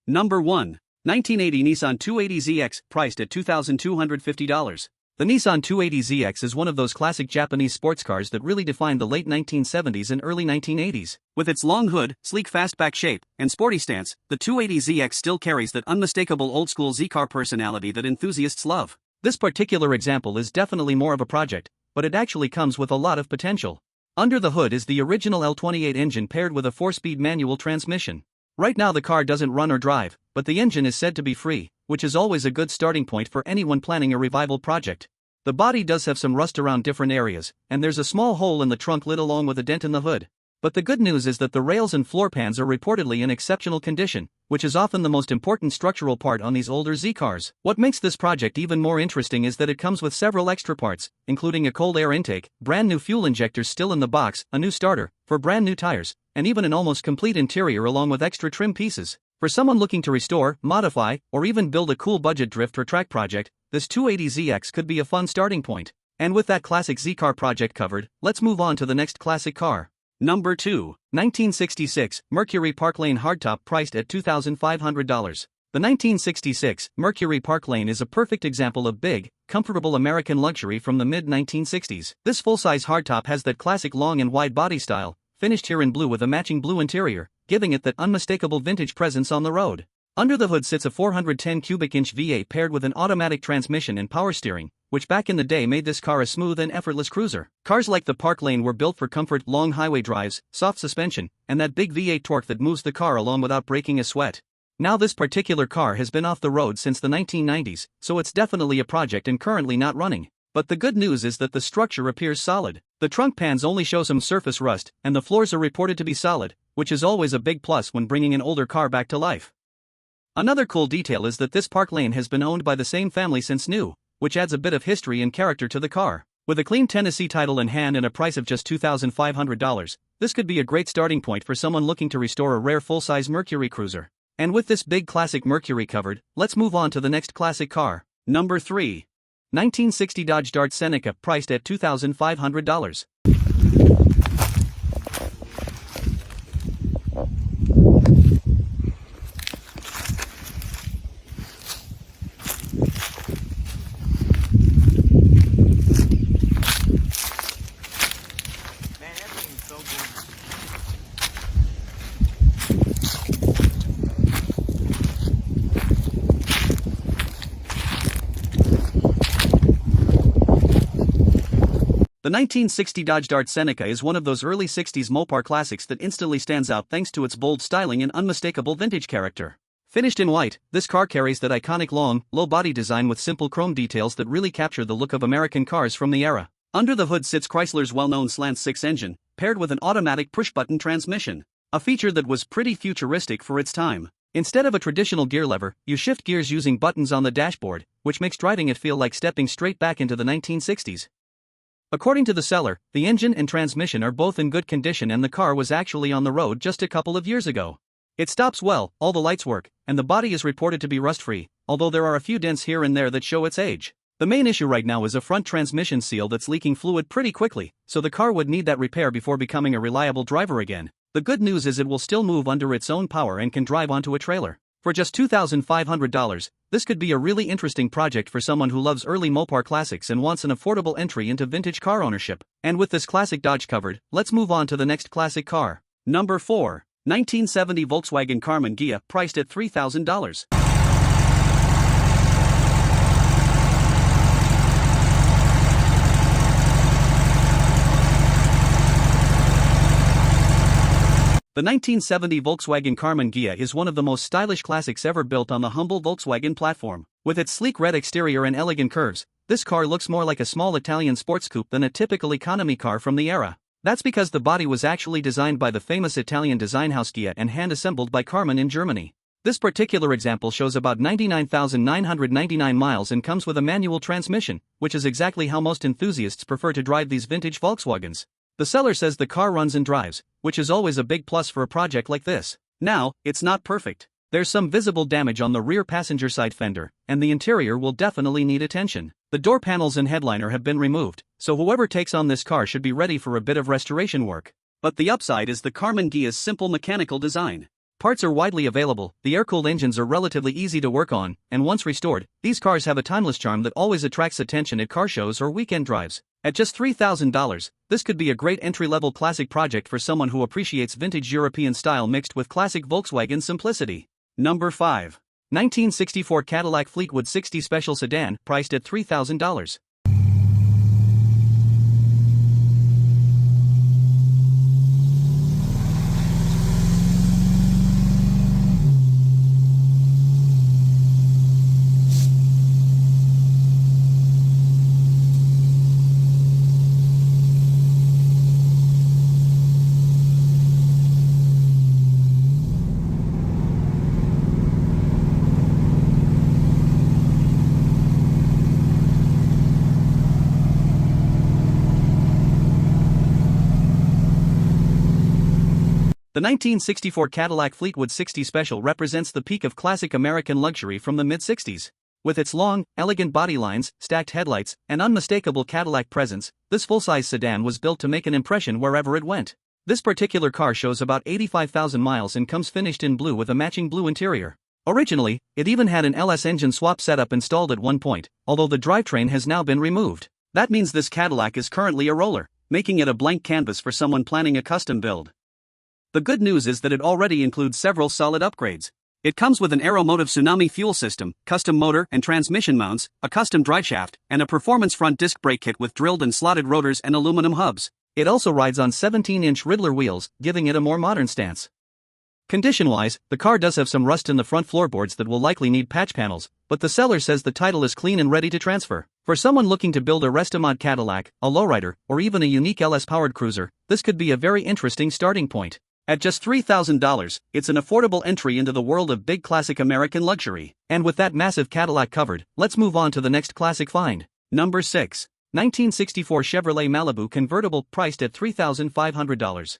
Number 1. 1980 Nissan 280ZX, priced at $2,250. The Nissan 280ZX is one of those classic Japanese sports cars that really defined the late 1970s and early 1980s. With its long hood, sleek fastback shape, and sporty stance, the 280ZX still carries that unmistakable old-school Z-car personality that enthusiasts love. This particular example is definitely more of a project, but it actually comes with a lot of potential. Under the hood is the original L28 engine paired with a 4-speed manual transmission. Right now the car doesn't run or drive, but the engine is said to be free, which is always a good starting point for anyone planning a revival project. The body does have some rust around different areas, and there's a small hole in the trunk lid along with a dent in the hood. But the good news is that the rails and floor pans are reportedly in exceptional condition, which is often the most important structural part on these older Z cars. What makes this project even more interesting is that it comes with several extra parts, including a cold air intake, brand new fuel injectors still in the box, a new starter, for brand new tires, and even an almost complete interior along with extra trim pieces. For someone looking to restore, modify, or even build a cool budget drift or track project, this 280ZX could be a fun starting point. And with that classic Z-car project covered, let's move on to the next classic car. Number 2. 1966 Mercury Parklane Hardtop, priced at $2,500. The 1966 Mercury Parklane is a perfect example of big, comfortable American luxury from the mid-1960s. This full-size hardtop has that classic long and wide body style, finished here in blue with a matching blue interior, giving it that unmistakable vintage presence on the road. Under the hood sits a 410 cubic inch V8 paired with an automatic transmission and power steering, which back in the day made this car a smooth and effortless cruiser. Cars like the Parklane were built for comfort, long highway drives, soft suspension, and that big V8 torque that moves the car along without breaking a sweat. Now this particular car has been off the road since the 1990s, so it's definitely a project and currently not running. But the good news is that the structure appears solid. The trunk pans only show some surface rust, and the floors are reported to be solid, which is always a big plus when bringing an older car back to life. Another cool detail is that this Parklane has been owned by the same family since new, which adds a bit of history and character to the car. With a clean Tennessee title in hand and a price of just $2,500, this could be a great starting point for someone looking to restore a rare full-size Mercury cruiser. And with this big classic Mercury covered, let's move on to the next classic car. Number 3. 1960 Dodge Dart Seneca, priced at $2,500. The 1960 Dodge Dart Seneca is one of those early 60s Mopar classics that instantly stands out thanks to its bold styling and unmistakable vintage character. Finished in white, this car carries that iconic long, low body design with simple chrome details that really capture the look of American cars from the era. Under the hood sits Chrysler's well-known Slant 6 engine, paired with an automatic push-button transmission, a feature that was pretty futuristic for its time. Instead of a traditional gear lever, you shift gears using buttons on the dashboard, which makes driving it feel like stepping straight back into the 1960s. According to the seller, the engine and transmission are both in good condition and the car was actually on the road just a couple of years ago. It stops well, all the lights work, and the body is reported to be rust-free, although there are a few dents here and there that show its age. The main issue right now is a front transmission seal that's leaking fluid pretty quickly, so the car would need that repair before becoming a reliable driver again. The good news is it will still move under its own power and can drive onto a trailer. For just $2,500, this could be a really interesting project for someone who loves early Mopar classics and wants an affordable entry into vintage car ownership. And with this classic Dodge covered, let's move on to the next classic car. Number 4. 1970 Volkswagen Karmann Ghia, priced at $3,000. The 1970 Volkswagen Karmann Ghia is one of the most stylish classics ever built on the humble Volkswagen platform. With its sleek red exterior and elegant curves, this car looks more like a small Italian sports coupe than a typical economy car from the era. That's because the body was actually designed by the famous Italian design house Ghia and hand-assembled by Karmann in Germany. This particular example shows about 99,999 miles and comes with a manual transmission, which is exactly how most enthusiasts prefer to drive these vintage Volkswagens. The seller says the car runs and drives, which is always a big plus for a project like this. Now, it's not perfect. There's some visible damage on the rear passenger side fender, and the interior will definitely need attention. The door panels and headliner have been removed, so whoever takes on this car should be ready for a bit of restoration work. But the upside is the Karmann Ghia's simple mechanical design. Parts are widely available, the air-cooled engines are relatively easy to work on, and once restored, these cars have a timeless charm that always attracts attention at car shows or weekend drives. At just $3,000, this could be a great entry-level classic project for someone who appreciates vintage European style mixed with classic Volkswagen simplicity. Number 5. 1964 Cadillac Fleetwood 60 Special Sedan, priced at $3,000. The 1964 Cadillac Fleetwood 60 Special represents the peak of classic American luxury from the mid-60s. With its long, elegant body lines, stacked headlights, and unmistakable Cadillac presence, this full-size sedan was built to make an impression wherever it went. This particular car shows about 85,000 miles and comes finished in blue with a matching blue interior. Originally, it even had an LS engine swap setup installed at one point, although the drivetrain has now been removed. That means this Cadillac is currently a roller, making it a blank canvas for someone planning a custom build. The good news is that it already includes several solid upgrades. It comes with an Aeromotive Tsunami fuel system, custom motor and transmission mounts, a custom driveshaft, and a performance front disc brake kit with drilled and slotted rotors and aluminum hubs. It also rides on 17-inch Riddler wheels, giving it a more modern stance. Condition-wise, the car does have some rust in the front floorboards that will likely need patch panels, but the seller says the title is clean and ready to transfer. For someone looking to build a Restomod Cadillac, a lowrider, or even a unique LS-powered cruiser, this could be a very interesting starting point. At just $3,000, it's an affordable entry into the world of big classic American luxury. And with that massive Cadillac covered, let's move on to the next classic find. Number 6. 1964 Chevrolet Malibu convertible, priced at $3,500.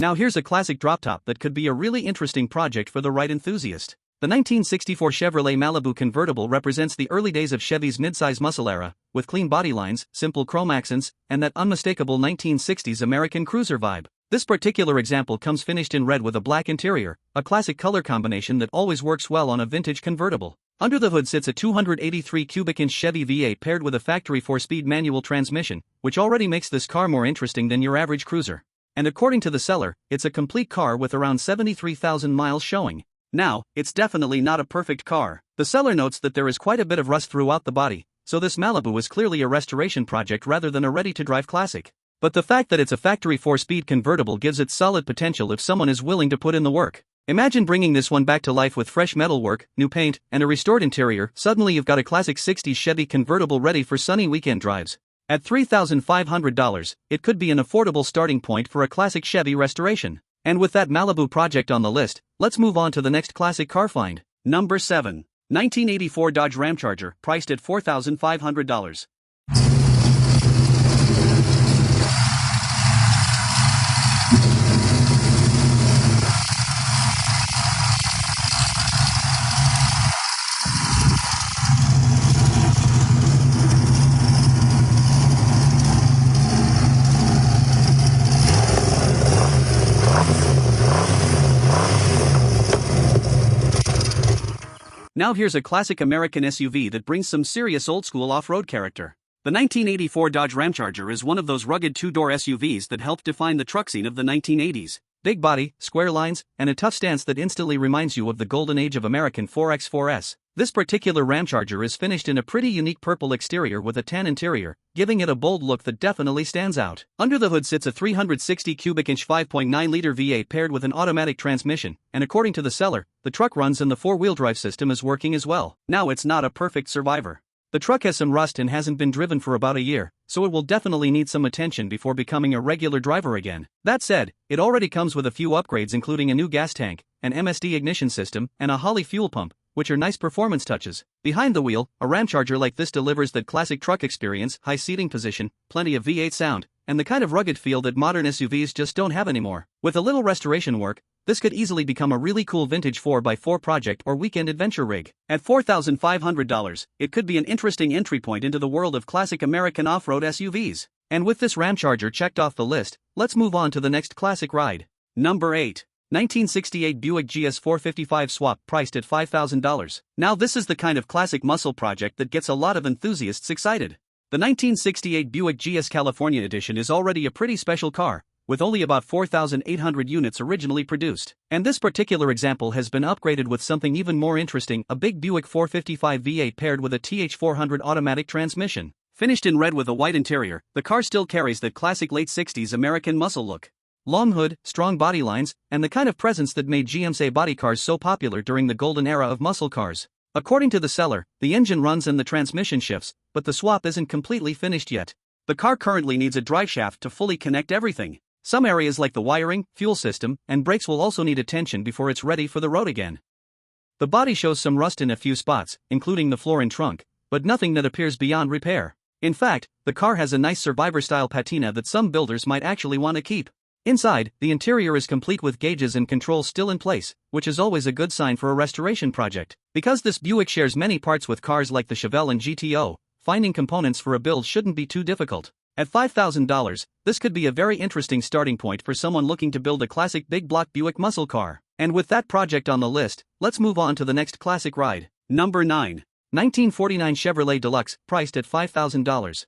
Now here's a classic drop top that could be a really interesting project for the right enthusiast. The 1964 Chevrolet Malibu convertible represents the early days of Chevy's midsize muscle era, with clean body lines, simple chrome accents, and that unmistakable 1960s American cruiser vibe. This particular example comes finished in red with a black interior, a classic color combination that always works well on a vintage convertible. Under the hood sits a 283 cubic inch Chevy V8 paired with a factory 4-speed manual transmission, which already makes this car more interesting than your average cruiser. And according to the seller, it's a complete car with around 73,000 miles showing. Now, it's definitely not a perfect car. The seller notes that there is quite a bit of rust throughout the body, so this Malibu is clearly a restoration project rather than a ready-to-drive classic. But the fact that it's a factory 4-speed convertible gives it solid potential if someone is willing to put in the work. Imagine bringing this one back to life with fresh metalwork, new paint, and a restored interior. Suddenly you've got a classic 60s Chevy convertible ready for sunny weekend drives. At $3,500, it could be an affordable starting point for a classic Chevy restoration. And with that Malibu project on the list, let's move on to the next classic car find. Number 7. 1984 Dodge Ram Charger, priced at $4,500. Now here's a classic American SUV that brings some serious old-school off-road character. The 1984 Dodge Ram Charger is one of those rugged two-door SUVs that helped define the truck scene of the 1980s. Big body, square lines, and a tough stance that instantly reminds you of the golden age of American 4x4s. This particular Ram Charger is finished in a pretty unique purple exterior with a tan interior, giving it a bold look that definitely stands out. Under the hood sits a 360 cubic inch 5.9-liter V8 paired with an automatic transmission, and according to the seller, the truck runs and the four-wheel drive system is working as well. Now it's not a perfect survivor. The truck has some rust and hasn't been driven for about a year, so it will definitely need some attention before becoming a regular driver again. That said, it already comes with a few upgrades including a new gas tank, an MSD ignition system, and a Holley fuel pump, which are nice performance touches. Behind the wheel, a Ram Charger like this delivers that classic truck experience, high seating position, plenty of V8 sound, and the kind of rugged feel that modern SUVs just don't have anymore. With a little restoration work, this could easily become a really cool vintage 4x4 project or weekend adventure rig. At $4,500, it could be an interesting entry point into the world of classic American off-road SUVs. And with this Ram Charger checked off the list, let's move on to the next classic ride. Number 8. 1968 Buick GS 455 Swap priced at $5,000. Now this is the kind of classic muscle project that gets a lot of enthusiasts excited. The 1968 Buick GS California Edition is already a pretty special car, with only about 4,800 units originally produced. And this particular example has been upgraded with something even more interesting, a big Buick 455 V8 paired with a TH400 automatic transmission. Finished in red with a white interior, the car still carries that classic late 60s American muscle look. Long hood, strong body lines, and the kind of presence that made GMC body cars so popular during the golden era of muscle cars. According to the seller, the engine runs and the transmission shifts, but the swap isn't completely finished yet. The car currently needs a driveshaft to fully connect everything. Some areas like the wiring, fuel system, and brakes will also need attention before it's ready for the road again. The body shows some rust in a few spots, including the floor and trunk, but nothing that appears beyond repair. In fact, the car has a nice survivor-style patina that some builders might actually want to keep. Inside, the interior is complete with gauges and controls still in place, which is always a good sign for a restoration project. Because this Buick shares many parts with cars like the Chevelle and GTO, finding components for a build shouldn't be too difficult. At $5,000, this could be a very interesting starting point for someone looking to build a classic big block Buick muscle car. And with that project on the list, let's move on to the next classic ride. Number 9. 1949 Chevrolet Deluxe, priced at $5,000.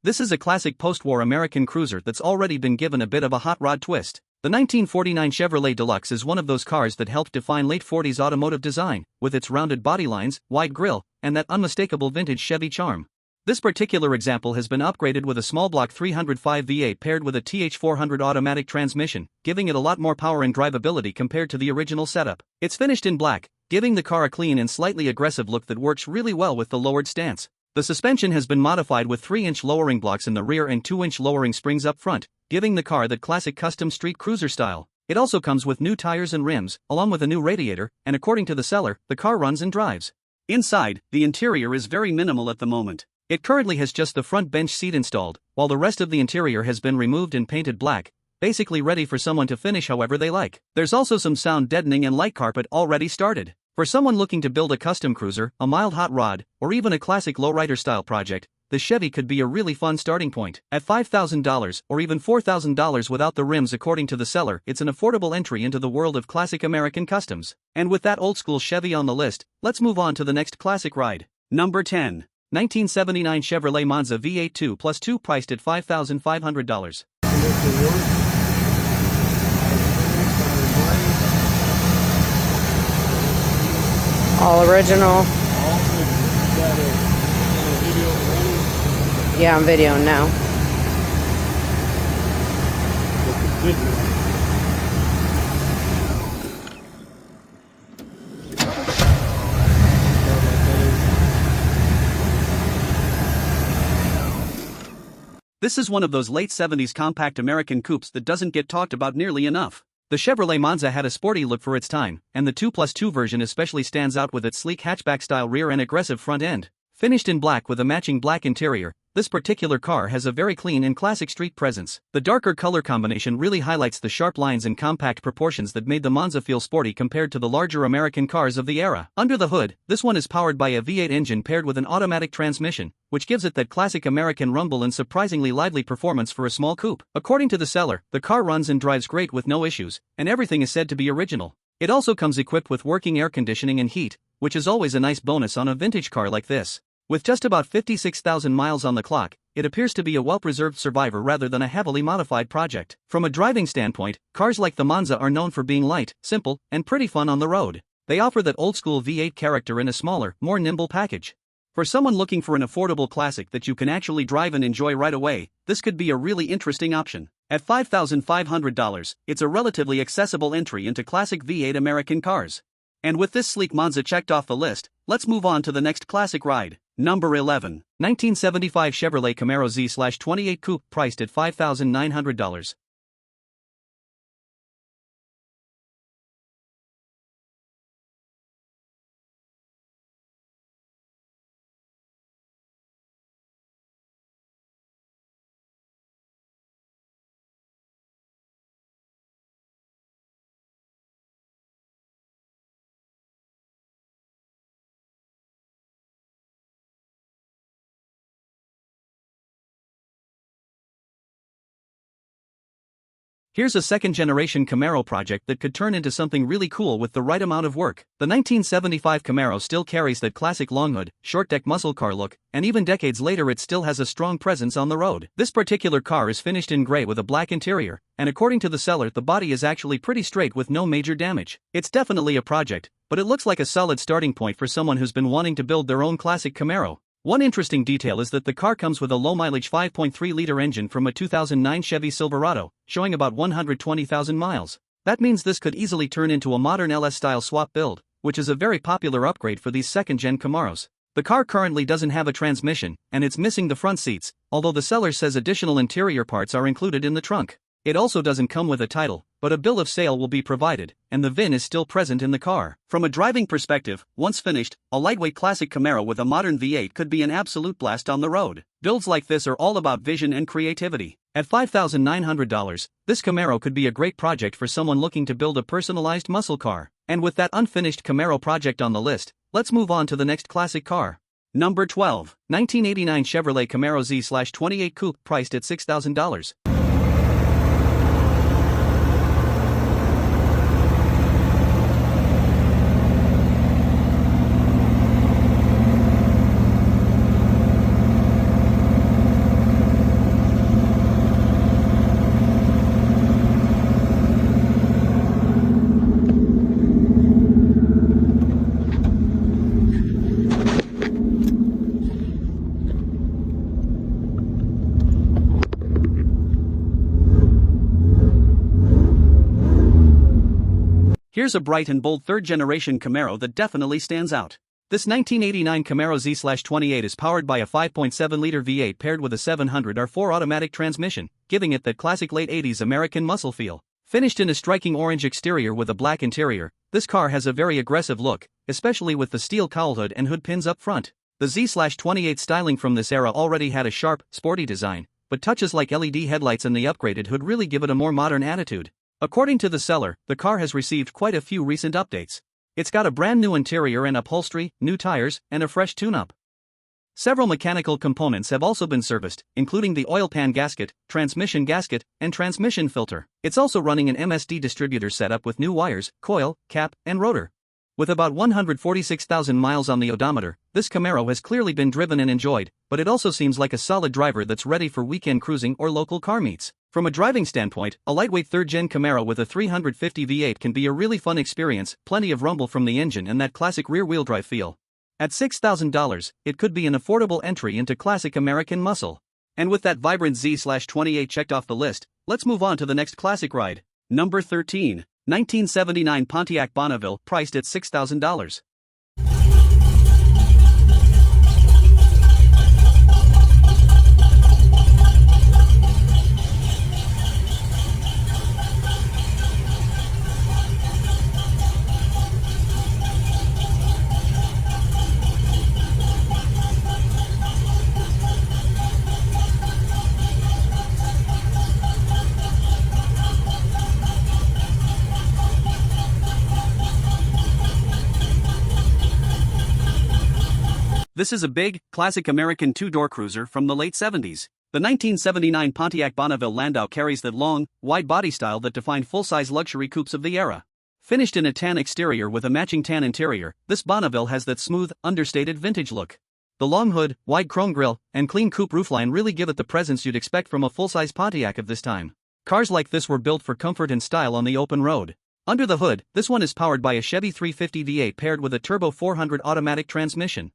This is a classic post-war American cruiser that's already been given a bit of a hot rod twist. The 1949 Chevrolet Deluxe is one of those cars that helped define late 40s automotive design, with its rounded body lines, wide grille, and that unmistakable vintage Chevy charm. This particular example has been upgraded with a small block 305 V8 paired with a TH400 automatic transmission, giving it a lot more power and drivability compared to the original setup. It's finished in black, giving the car a clean and slightly aggressive look that works really well with the lowered stance. The suspension has been modified with 3-inch lowering blocks in the rear and 2-inch lowering springs up front, giving the car that classic custom street cruiser style. It also comes with new tires and rims, along with a new radiator, and according to the seller, the car runs and drives. Inside, the interior is very minimal at the moment. It currently has just the front bench seat installed, while the rest of the interior has been removed and painted black, basically ready for someone to finish however they like. There's also some sound deadening and light carpet already started. For someone looking to build a custom cruiser, a mild hot rod, or even a classic lowrider style project, the Chevy could be a really fun starting point. At $5,000 or even $4,000 without the rims according to the seller, it's an affordable entry into the world of classic American customs. And with that old school Chevy on the list, let's move on to the next classic ride. Number 10. 1979 Chevrolet Monza V8 2+2 priced at $5,500. All original. Yeah, I'm videoing now. This is one of those late 70s compact American coupes that doesn't get talked about nearly enough. The Chevrolet Monza had a sporty look for its time, and the 2+2 version especially stands out with its sleek hatchback-style rear and aggressive front end. Finished in black with a matching black interior, this particular car has a very clean and classic street presence. The darker color combination really highlights the sharp lines and compact proportions that made the Monza feel sporty compared to the larger American cars of the era. Under the hood, this one is powered by a V8 engine paired with an automatic transmission, which gives it that classic American rumble and surprisingly lively performance for a small coupe. According to the seller, the car runs and drives great with no issues, and everything is said to be original. It also comes equipped with working air conditioning and heat, which is always a nice bonus on a vintage car like this. With just about 56,000 miles on the clock, it appears to be a well-preserved survivor rather than a heavily modified project. From a driving standpoint, cars like the Monza are known for being light, simple, and pretty fun on the road. They offer that old-school V8 character in a smaller, more nimble package. For someone looking for an affordable classic that you can actually drive and enjoy right away, this could be a really interesting option. At $5,500, it's a relatively accessible entry into classic V8 American cars. And with this sleek Monza checked off the list, let's move on to the next classic ride. Number 11. 1975 Chevrolet Camaro Z/28 Coupe priced at $5,900. Here's a second-generation Camaro project that could turn into something really cool with the right amount of work. The 1975 Camaro still carries that classic long hood, short-deck muscle car look, and even decades later it still has a strong presence on the road. This particular car is finished in gray with a black interior, and according to the seller the body is actually pretty straight with no major damage. It's definitely a project, but it looks like a solid starting point for someone who's been wanting to build their own classic Camaro. One interesting detail is that the car comes with a low-mileage 5.3-liter engine from a 2009 Chevy Silverado, showing about 120,000 miles. That means this could easily turn into a modern LS-style swap build, which is a very popular upgrade for these second-gen Camaros. The car currently doesn't have a transmission, and it's missing the front seats, although the seller says additional interior parts are included in the trunk. It also doesn't come with a title, but a bill of sale will be provided, and the VIN is still present in the car. From a driving perspective, once finished, a lightweight classic Camaro with a modern V8 could be an absolute blast on the road. Builds like this are all about vision and creativity. At $5,900, this Camaro could be a great project for someone looking to build a personalized muscle car. And with that unfinished Camaro project on the list, let's move on to the next classic car. Number 12. 1989 Chevrolet Camaro Z/28 Coupe priced at $6,000. Here's a bright and bold third-generation Camaro that definitely stands out. This 1989 Camaro Z/28 is powered by a 5.7-liter V8 paired with a 700R4 automatic transmission, giving it that classic late 80s American muscle feel. Finished in a striking orange exterior with a black interior, this car has a very aggressive look, especially with the steel cowl hood and hood pins up front. The Z/28 styling from this era already had a sharp, sporty design, but touches like LED headlights and the upgraded hood really give it a more modern attitude. According to the seller, the car has received quite a few recent updates. It's got a brand new interior and upholstery, new tires, and a fresh tune-up. Several mechanical components have also been serviced, including the oil pan gasket, transmission gasket, and transmission filter. It's also running an MSD distributor setup with new wires, coil, cap, and rotor. With about 146,000 miles on the odometer, this Camaro has clearly been driven and enjoyed, but it also seems like a solid driver that's ready for weekend cruising or local car meets. From a driving standpoint, a lightweight third-gen Camaro with a 350 V8 can be a really fun experience, plenty of rumble from the engine and that classic rear-wheel drive feel. At $6,000, it could be an affordable entry into classic American muscle. And with that vibrant Z/28 checked off the list, let's move on to the next classic ride. Number 13. 1979 Pontiac Bonneville priced at $6,000. This is a big, classic American two-door cruiser from the late 70s. The 1979 Pontiac Bonneville Landau carries that long, wide body style that defined full-size luxury coupes of the era. Finished in a tan exterior with a matching tan interior, this Bonneville has that smooth, understated vintage look. The long hood, wide chrome grille, and clean coupe roofline really give it the presence you'd expect from a full-size Pontiac of this time. Cars like this were built for comfort and style on the open road. Under the hood, this one is powered by a Chevy 350 V8 paired with a turbo 400 automatic transmission.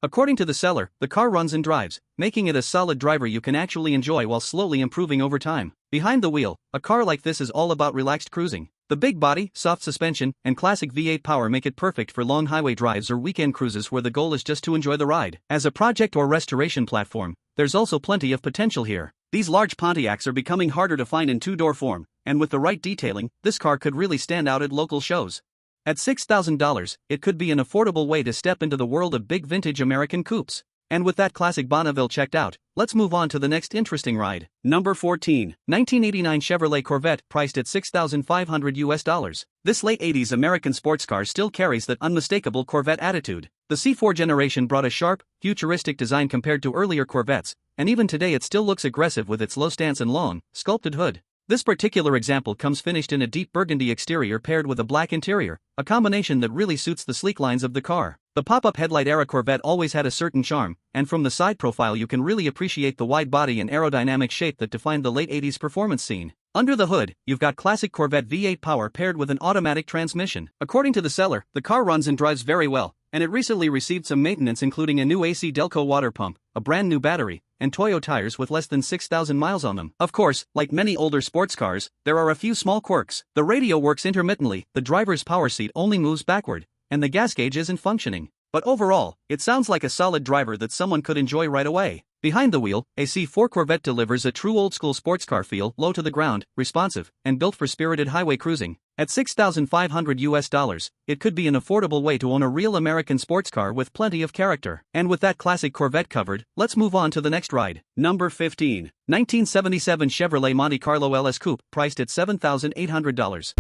According to the seller, the car runs and drives, making it a solid driver you can actually enjoy while slowly improving over time. Behind the wheel, a car like this is all about relaxed cruising. The big body, soft suspension, and classic V8 power make it perfect for long highway drives or weekend cruises where the goal is just to enjoy the ride. As a project or restoration platform, there's also plenty of potential here. These large Pontiacs are becoming harder to find in two-door form, and with the right detailing, this car could really stand out at local shows. At $6,000, it could be an affordable way to step into the world of big vintage American coupes. And with that classic Bonneville checked out, let's move on to the next interesting ride. Number 14. 1989 Chevrolet Corvette, priced at $6,500. This late 80s American sports car still carries that unmistakable Corvette attitude. The C4 generation brought a sharp, futuristic design compared to earlier Corvettes, and even today it still looks aggressive with its low stance and long, sculpted hood. This particular example comes finished in a deep burgundy exterior paired with a black interior, a combination that really suits the sleek lines of the car. The pop-up headlight era Corvette always had a certain charm, and from the side profile you can really appreciate the wide body and aerodynamic shape that defined the late 80s performance scene. Under the hood, you've got classic Corvette V8 power paired with an automatic transmission. According to the seller, the car runs and drives very well, and it recently received some maintenance including a new AC Delco water pump, a brand new battery, and Toyo tires with less than 6,000 miles on them. Of course, like many older sports cars, there are a few small quirks. The radio works intermittently, the driver's power seat only moves backward, and the gas gauge isn't functioning. But overall, it sounds like a solid driver that someone could enjoy right away. Behind the wheel, a C4 Corvette delivers a true old-school sports car feel, low to the ground, responsive, and built for spirited highway cruising. At $6,500, it could be an affordable way to own a real American sports car with plenty of character. And with that classic Corvette covered, let's move on to the next ride. Number 15. 1977 Chevrolet Monte Carlo LS Coupe, priced at $7,800.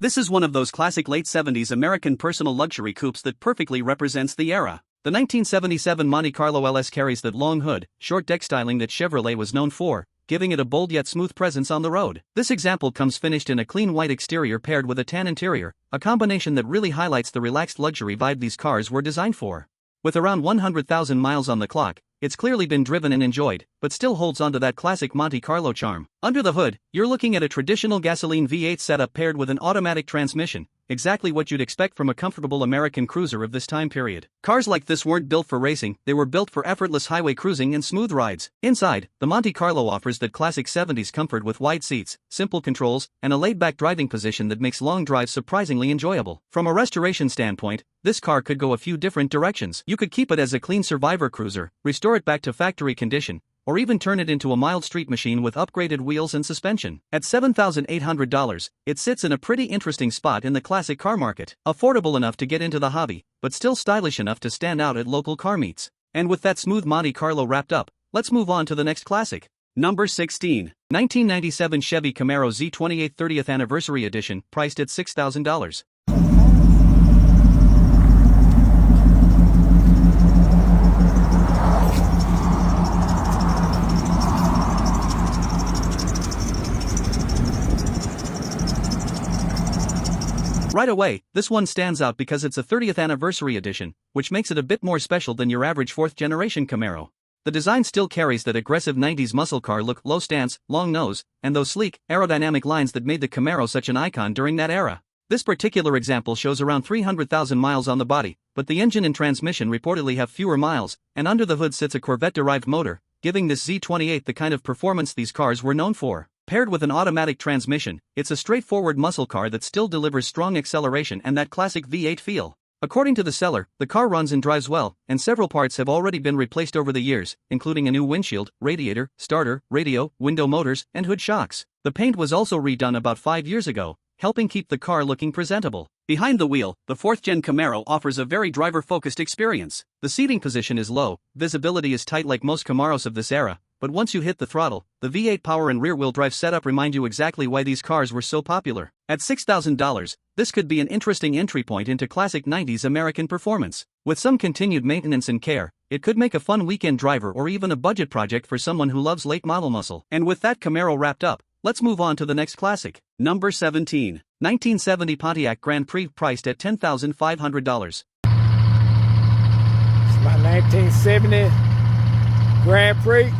This is one of those classic late 70s American personal luxury coupes that perfectly represents the era. The 1977 Monte Carlo LS carries that long hood, short deck styling that Chevrolet was known for, giving it a bold yet smooth presence on the road. This example comes finished in a clean white exterior paired with a tan interior, a combination that really highlights the relaxed luxury vibe these cars were designed for. With around 100,000 miles on the clock, it's clearly been driven and enjoyed, but still holds onto that classic Monte Carlo charm. Under the hood, you're looking at a traditional gasoline V8 setup paired with an automatic transmission, exactly what you'd expect from a comfortable American cruiser of this time period. Cars like this weren't built for racing, they were built for effortless highway cruising and smooth rides. Inside, the Monte Carlo offers that classic 70s comfort with wide seats, simple controls, and a laid-back driving position that makes long drives surprisingly enjoyable. From a restoration standpoint, this car could go a few different directions. You could keep it as a clean survivor cruiser, restore it back to factory condition, or even turn it into a mild street machine with upgraded wheels and suspension. At $7,800, it sits in a pretty interesting spot in the classic car market. Affordable enough to get into the hobby, but still stylish enough to stand out at local car meets. And with that smooth Monte Carlo wrapped up, let's move on to the next classic. Number 16. 1997 Chevy Camaro Z28 30th Anniversary Edition, priced at $6,000. Right away, this one stands out because it's a 30th anniversary edition, which makes it a bit more special than your average 4th generation Camaro. The design still carries that aggressive 90s muscle car look, low stance, long nose, and those sleek, aerodynamic lines that made the Camaro such an icon during that era. This particular example shows around 300,000 miles on the body, but the engine and transmission reportedly have fewer miles, and under the hood sits a Corvette-derived motor, giving this Z28 the kind of performance these cars were known for. Paired with an automatic transmission, it's a straightforward muscle car that still delivers strong acceleration and that classic V8 feel. According to the seller, the car runs and drives well, and several parts have already been replaced over the years, including a new windshield, radiator, starter, radio, window motors, and hood shocks. The paint was also redone about 5 years ago, helping keep the car looking presentable. Behind the wheel, the 4th-gen Camaro offers a very driver-focused experience. The seating position is low, visibility is tight like most Camaros of this era, but once you hit the throttle, the V8 power and rear-wheel drive setup remind you exactly why these cars were so popular. At $6,000, this could be an interesting entry point into classic 90s American performance. With some continued maintenance and care, it could make a fun weekend driver or even a budget project for someone who loves late model muscle. And with that Camaro wrapped up, let's move on to the next classic. Number 17. 1970 Pontiac Grand Prix priced at $10,500. It's my 1970 Grand Prix.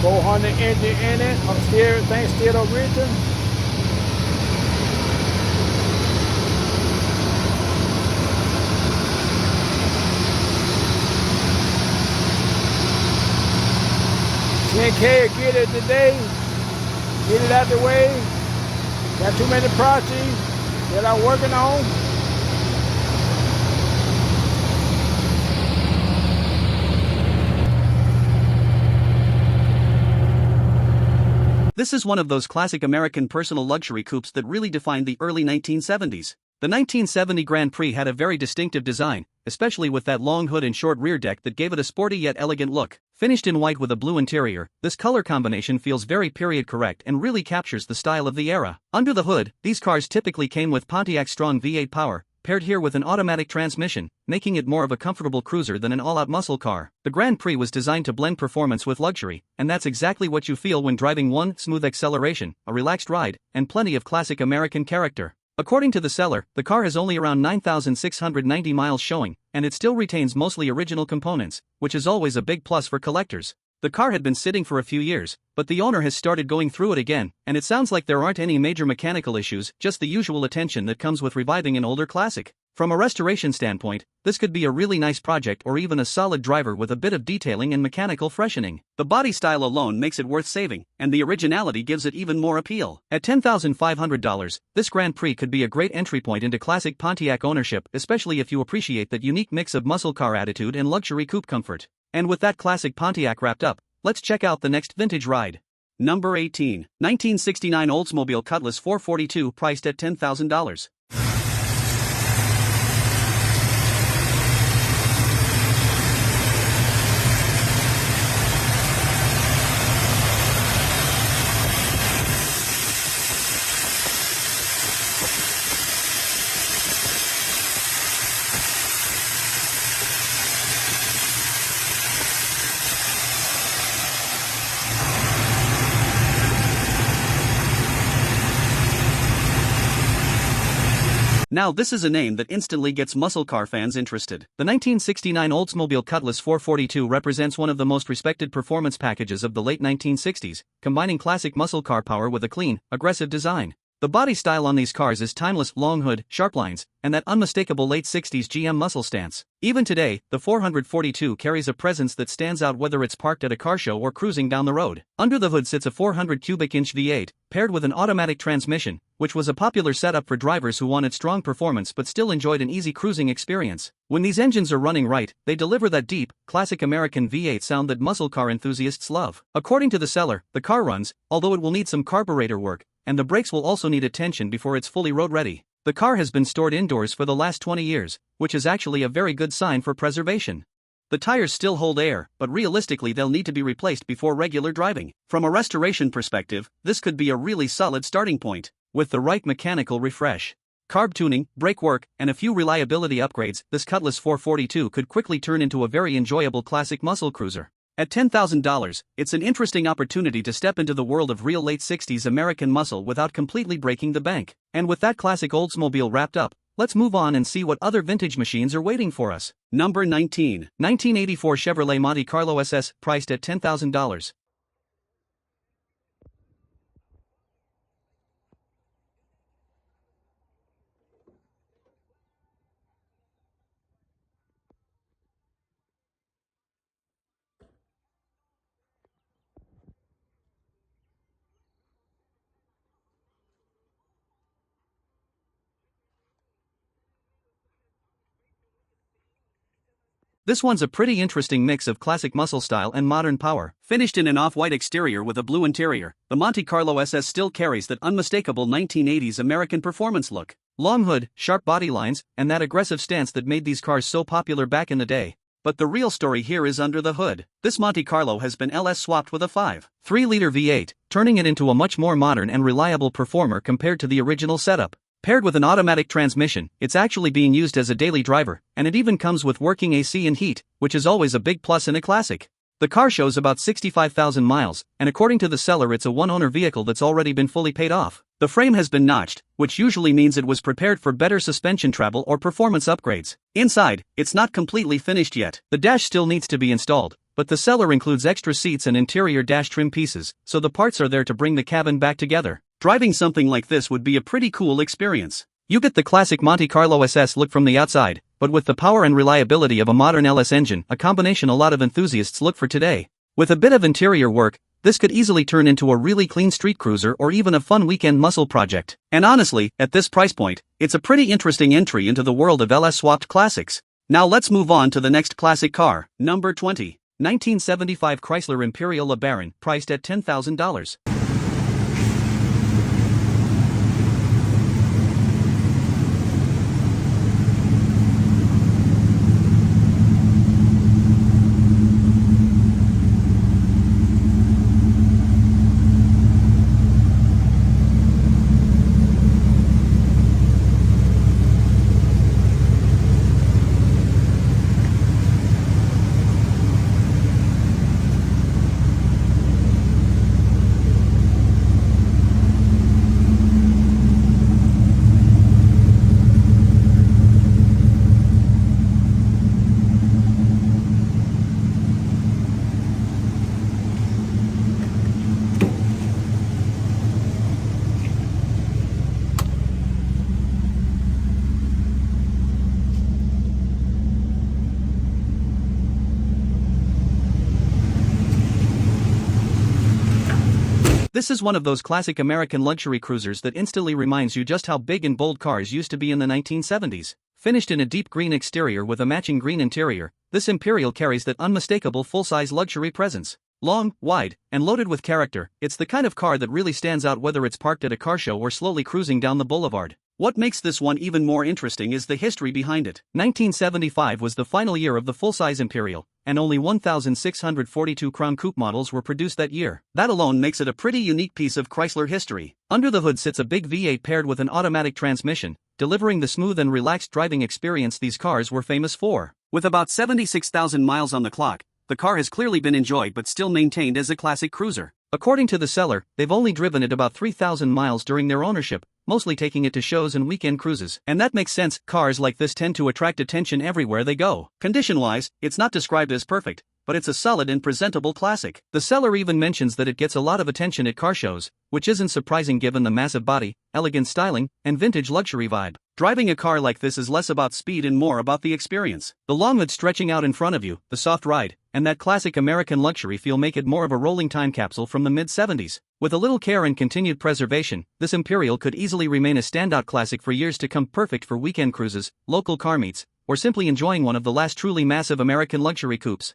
On the engine in it, everything's still original. $10K, get it today, get it out the way. Got too many projects that I'm working on. This is one of those classic American personal luxury coupes that really defined the early 1970s. The 1970 Grand Prix had a very distinctive design, especially with that long hood and short rear deck that gave it a sporty yet elegant look. Finished in white with a blue interior, this color combination feels very period correct and really captures the style of the era. Under the hood, these cars typically came with Pontiac's strong V8 power, paired here with an automatic transmission, making it more of a comfortable cruiser than an all-out muscle car. The Grand Prix was designed to blend performance with luxury, and that's exactly what you feel when driving one: smooth acceleration, a relaxed ride, and plenty of classic American character. According to the seller, the car has only around 9,690 miles showing, and it still retains mostly original components, which is always a big plus for collectors. The car had been sitting for a few years, but the owner has started going through it again, and it sounds like there aren't any major mechanical issues, just the usual attention that comes with reviving an older classic. From a restoration standpoint, this could be a really nice project or even a solid driver with a bit of detailing and mechanical freshening. The body style alone makes it worth saving, and the originality gives it even more appeal. At $10,500, this Grand Prix could be a great entry point into classic Pontiac ownership, especially if you appreciate that unique mix of muscle car attitude and luxury coupe comfort. And with that classic Pontiac wrapped up, let's check out the next vintage ride. Number 18. 1969 Oldsmobile Cutlass 442 priced at $10,000. Now this is a name that instantly gets muscle car fans interested. The 1969 Oldsmobile Cutlass 442 represents one of the most respected performance packages of the late 1960s, combining classic muscle car power with a clean, aggressive design. The body style on these cars is timeless: long hood, sharp lines, and that unmistakable late 60s GM muscle stance. Even today, the 442 carries a presence that stands out whether it's parked at a car show or cruising down the road. Under the hood sits a 400 cubic inch V8, paired with an automatic transmission, which was a popular setup for drivers who wanted strong performance but still enjoyed an easy cruising experience. When these engines are running right, they deliver that deep, classic American V8 sound that muscle car enthusiasts love. According to the seller, the car runs, although it will need some carburetor work, and the brakes will also need attention before it's fully road ready. The car has been stored indoors for the last 20 years, which is actually a very good sign for preservation. The tires still hold air, but realistically they'll need to be replaced before regular driving. From a restoration perspective, this could be a really solid starting point. With the right mechanical refresh, carb tuning, brake work, and a few reliability upgrades, this Cutlass 442 could quickly turn into a very enjoyable classic muscle cruiser. At $10,000, it's an interesting opportunity to step into the world of real late 60s American muscle without completely breaking the bank. And with that classic Oldsmobile wrapped up, let's move on and see what other vintage machines are waiting for us. Number 19. 1984 Chevrolet Monte Carlo SS, priced at $10,000. This one's a pretty interesting mix of classic muscle style and modern power. Finished in an off-white exterior with a blue interior, the Monte Carlo SS still carries that unmistakable 1980s American performance look. Long hood, sharp body lines, and that aggressive stance that made these cars so popular back in the day. But the real story here is under the hood. This Monte Carlo has been LS swapped with a 5.3-liter V8, turning it into a much more modern and reliable performer compared to the original setup. Paired with an automatic transmission, it's actually being used as a daily driver, and it even comes with working AC and heat, which is always a big plus in a classic. The car shows about 65,000 miles, and according to the seller it's a one-owner vehicle that's already been fully paid off. The frame has been notched, which usually means it was prepared for better suspension travel or performance upgrades. Inside, it's not completely finished yet. The dash still needs to be installed, but the seller includes extra seats and interior dash trim pieces, so the parts are there to bring the cabin back together. Driving something like this would be a pretty cool experience. You get the classic Monte Carlo SS look from the outside, but with the power and reliability of a modern LS engine, a combination a lot of enthusiasts look for today. With a bit of interior work, this could easily turn into a really clean street cruiser or even a fun weekend muscle project. And honestly, at this price point, it's a pretty interesting entry into the world of LS swapped classics. Now let's move on to the next classic car, number 20. 1975 Chrysler Imperial LeBaron, priced at $10,000. This is one of those classic American luxury cruisers that instantly reminds you just how big and bold cars used to be in the 1970s. Finished in a deep green exterior with a matching green interior, this Imperial carries that unmistakable full-size luxury presence. Long, wide, and loaded with character, it's the kind of car that really stands out whether it's parked at a car show or slowly cruising down the boulevard. What makes this one even more interesting is the history behind it. 1975 was the final year of the full-size Imperial, and only 1,642 Crown Coupe models were produced that year. That alone makes it a pretty unique piece of Chrysler history. Under the hood sits a big V8 paired with an automatic transmission, delivering the smooth and relaxed driving experience these cars were famous for. With about 76,000 miles on the clock, the car has clearly been enjoyed but still maintained as a classic cruiser. According to the seller, they've only driven it about 3,000 miles during their ownership, mostly taking it to shows and weekend cruises. And that makes sense, cars like this tend to attract attention everywhere they go. Condition-wise, it's not described as perfect, but it's a solid and presentable classic. The seller even mentions that it gets a lot of attention at car shows, which isn't surprising given the massive body, elegant styling, and vintage luxury vibe. Driving a car like this is less about speed and more about the experience. The long hood stretching out in front of you, the soft ride, and that classic American luxury feel make it more of a rolling time capsule from the mid-70s. With a little care and continued preservation, this Imperial could easily remain a standout classic for years to come, perfect for weekend cruises, local car meets, or simply enjoying one of the last truly massive American luxury coupes.